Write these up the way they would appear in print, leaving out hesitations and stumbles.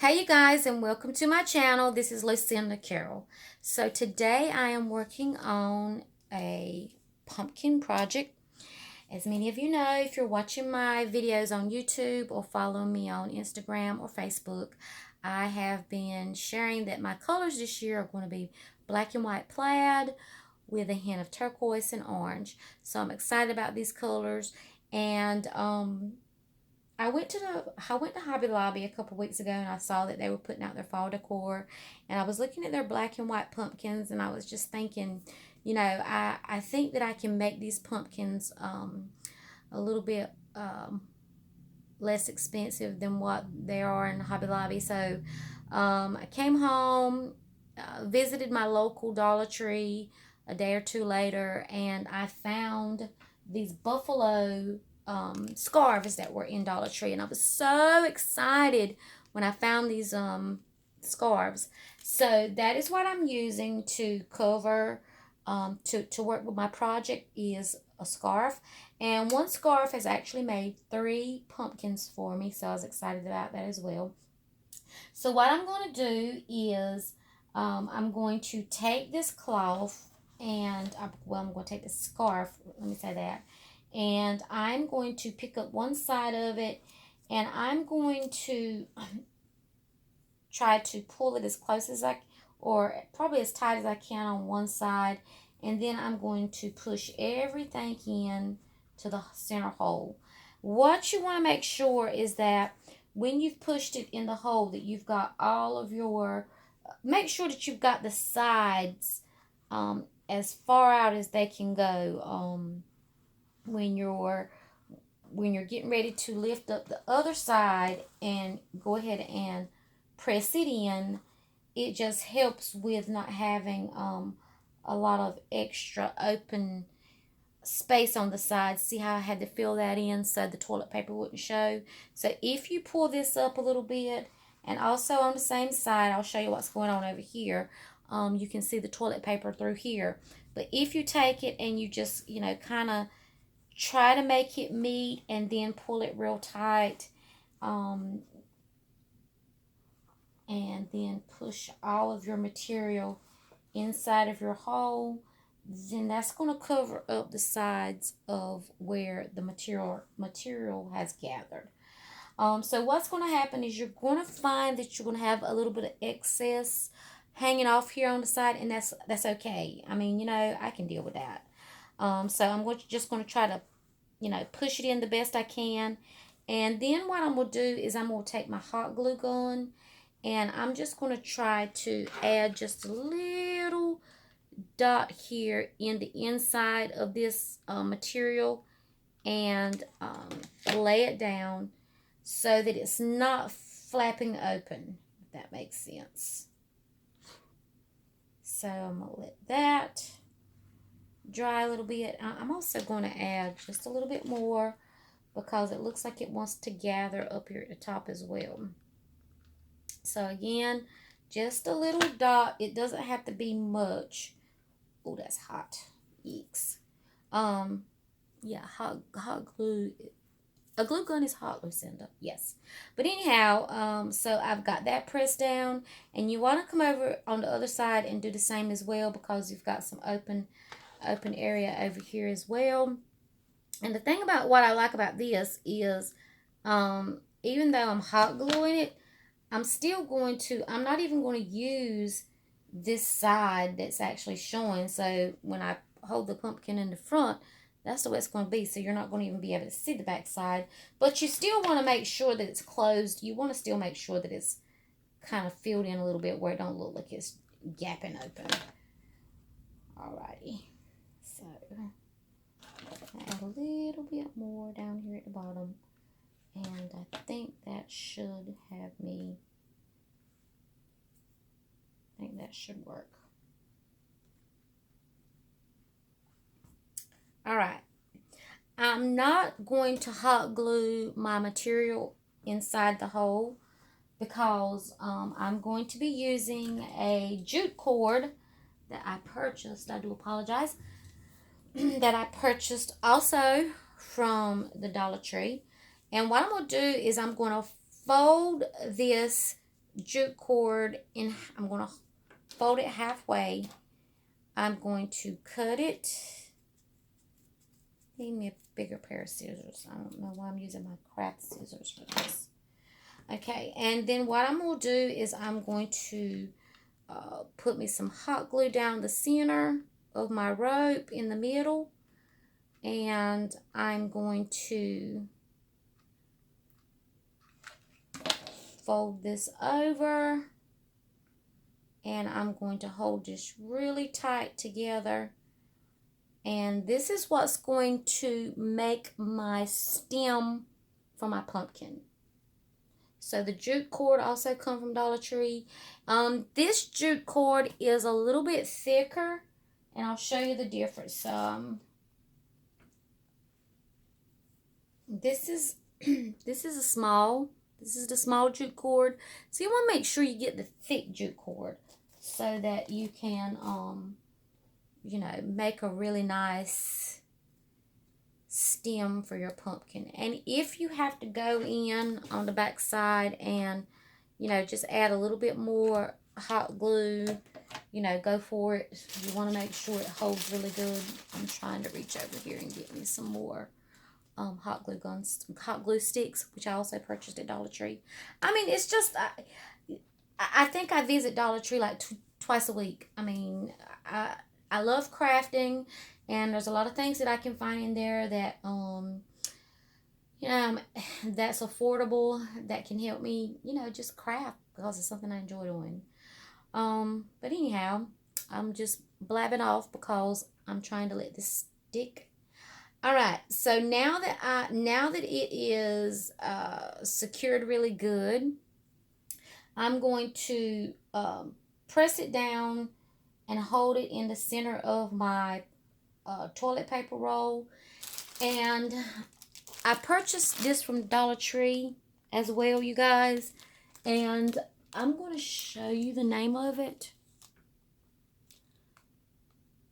Hey you guys, and welcome to my channel. This is LuCinda Carol. So today I am working on a pumpkin project. As many of you know, if you're watching my videos on YouTube or following me on Instagram or Facebook, I have been sharing that my colors this year are going to be black and white plaid with a hint of turquoise and orange. So I'm excited about these colors, and I went to Hobby Lobby a couple weeks ago, and I saw that they were putting out their fall decor, and I was looking at their black and white pumpkins, and I was just thinking, I think that I can make these pumpkins a little bit less expensive than what they are in Hobby Lobby. So I came home, visited my local Dollar Tree a day or two later, and I found these buffalo scarves that were in Dollar Tree, and I was so excited when I found these scarves. So that is what I'm using to cover to work with my project is a scarf, and one scarf has actually made 3 pumpkins for me, so I was excited about that as well. So what I'm going to do is I'm going to take this cloth and I'm going to take the scarf, let me say that, and I'm going to pick up one side of it, and I'm going to try to pull it as close as or probably as tight as I can on one side, and then I'm going to push everything in to the center hole. What you want to make sure is that when you've pushed it in the hole, that you've got all of your, make sure that you've got the sides as far out as they can go when you're getting ready to lift up the other side and go ahead and press it in. It just helps with not having a lot of extra open space on the side. See how I had to fill that in so the toilet paper wouldn't show? So if you pull this up a little bit, and also on the same side, I'll show you what's going on over here. You can see the toilet paper through here. But if you take it and you just, kind of try to make it meet and then pull it real tight, and then push all of your material inside of your hole, then that's going to cover up the sides of where the material has gathered. So what's going to happen is you're going to find that you're going to have a little bit of excess hanging off here on the side, and that's okay. I mean, I can deal with that. So I'm just going to try to, push it in the best I can. And then what I'm going to do is I'm going to take my hot glue gun, and I'm just going to try to add just a little dot here in the inside of this material, and lay it down so that it's not flapping open, if that makes sense. So I'm going to let that dry a little bit. I'm also going to add just a little bit more because it looks like it wants to gather up here at the top as well. So again, just a little dot. It doesn't have to be much. Oh, that's hot. Eeks. Yeah, hot glue. A glue gun is hot, LuCinda. Yes. But anyhow, so I've got that pressed down, and you want to come over on the other side and do the same as well, because you've got some open area over here as well. And the thing about what I like about this is, even though I'm hot gluing it, I'm not even going to use this side that's actually showing. So when I hold the pumpkin in the front, that's the way it's going to be. So you're not going to even be able to see the back side. But you still want to make sure that it's closed. You want to still make sure that it's kind of filled in a little bit where it don't look like it's gapping open. Alrighty. So add a little bit more down here at the bottom. And I think that should have me. I think that should work. All right. I'm not going to hot glue my material inside the hole because I'm going to be using a jute cord that I purchased. I do apologize. That I purchased also from the Dollar Tree. And what I'm going to do is I'm going to fold this jute cord in, I'm going to fold it halfway. I'm going to cut it. Need me a bigger pair of scissors. I don't know why I'm using my craft scissors for this. Okay, and then what I'm going to do is I'm going to put me some hot glue down the center of my rope in the middle. And I'm going to fold this over. And I'm going to hold this really tight together. And this is what's going to make my stem for my pumpkin. So the jute cord also comes from Dollar Tree. This jute cord is a little bit thicker, and I'll show you the difference. This is this is the small jute cord. So you want to make sure you get the thick jute cord so that you can you know, make a really nice stem for your pumpkin. And if you have to go in on the back side and, you know, just add a little bit more hot glue, you know, go for it. You want to make sure it holds really good. I'm trying to reach over here and get me some more hot glue sticks, which I also purchased at Dollar Tree. I mean, it's just, I think I visit Dollar Tree like twice a week. I mean, I love crafting, and there's a lot of things that I can find in there that, you know, that's affordable, that can help me, you know, just craft because it's something I enjoy doing. But anyhow, I'm just blabbing off because I'm trying to let this stick. All right, so now that it is secured really good, I'm going to press it down and hold it in the center of my toilet paper roll. And I purchased this from Dollar Tree as well, you guys. And I'm going to show you the name of it.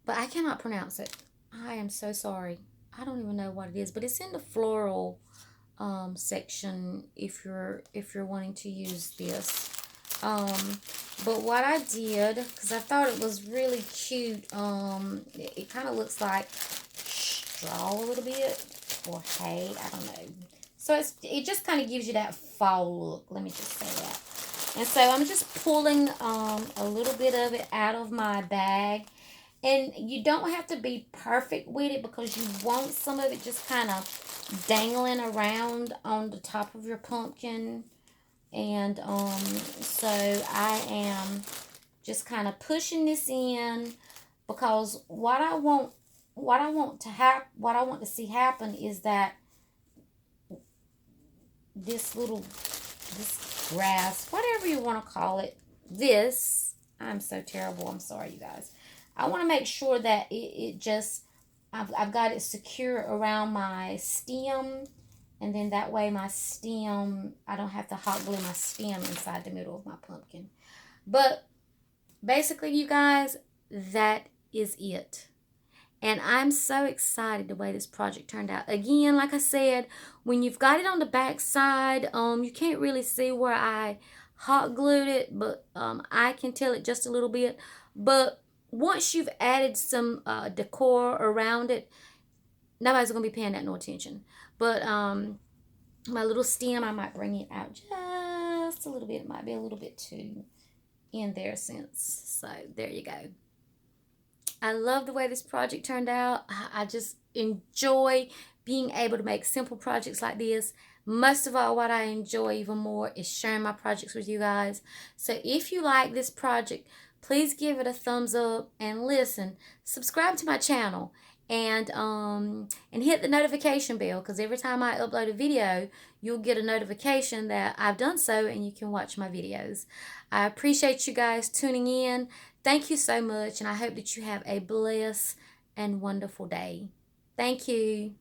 But I cannot pronounce it. I am so sorry. I don't even know what it is. But it's in the floral section if you're wanting to use this. But what I did, because I thought it was really cute, it kind of looks like straw a little bit, or hay, I don't know. So it just kind of gives you that fall look, let me just say that. And so I'm just pulling a little bit of it out of my bag. And you don't have to be perfect with it because you want some of it just kind of dangling around on the top of your pumpkin. And so I am just kind of pushing this in because what I want to see happen is that this grass, whatever you want to call it, I'm so terrible, I'm sorry you guys. I want to make sure that I've got it secure around my stem. And then that way my stem, I don't have to hot glue my stem inside the middle of my pumpkin. But basically, you guys, that is it. And I'm so excited the way this project turned out. Again, like I said, when you've got it on the back side, you can't really see where I hot glued it, but I can tell it just a little bit. But once you've added some decor around it, nobody's going to be paying that no attention. But my little stem, I might bring it out just a little bit. It might be a little bit too in there since. So there you go. I love the way this project turned out. I just enjoy being able to make simple projects like this. Most of all, what I enjoy even more is sharing my projects with you guys. So if you like this project, please give it a thumbs up, and listen, subscribe to my channel, and hit the notification bell, because every time I upload a video, you'll get a notification that I've done so, and you can watch my videos. I appreciate you guys tuning in. Thank you so much, and I hope that you have a blessed and wonderful day. Thank you.